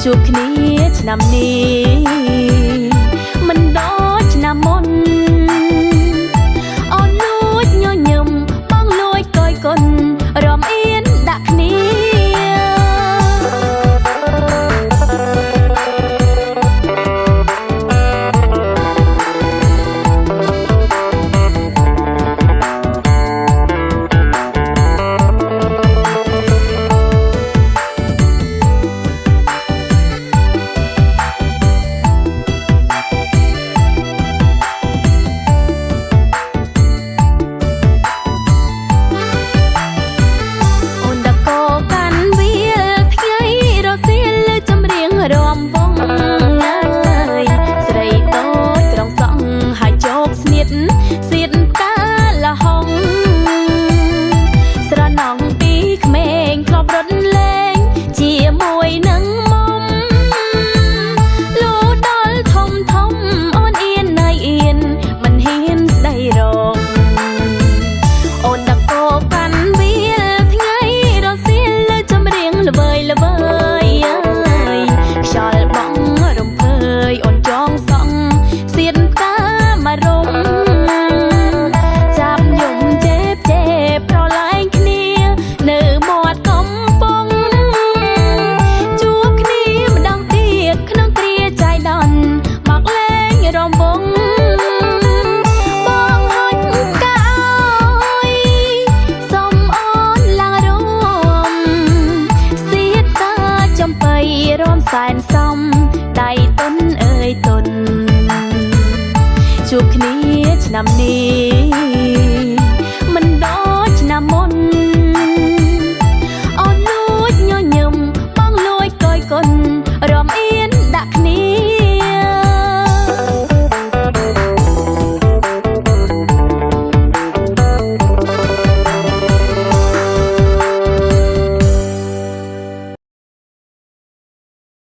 ជួបគ្នាឆ្នាំនេះមិនដូចឆ្នាំមុនអូនលួចញញឹមបងលួចកយគុណរំអៀនដាក់គ្នារំវងអើយស្រីតូចត្រង់សងហើយជោគស្នៀតសៀតកាលហងស្រណងពីក្មេងធ្លាប់រត់លេងជាមួយនឹងមុំលូដល់ធំធំអូនអៀនណៃអៀនមិនហ៊ានស្ដីរកអូនដាក់កោកាន់វាលថ្ងៃរសៀលលើចម្រៀងល្វើយល្វើយខ្យល់បងរំភើយអូនចងសង់សៀតកាមករំចាប់យំចេបចេបប្រឡែងគ្នានៅមាត់កំពង់ជួបគ្នាម្ដងទៀតក្នុងគ្រាចៃដន្យមកលេងរំវងបងហុចកាអើយសុំអូនឡើងរួមសៀតកាចំបៃរំសែនសំដៃទុនអើយទុនជួបគ្នាឆ្នាំនេះ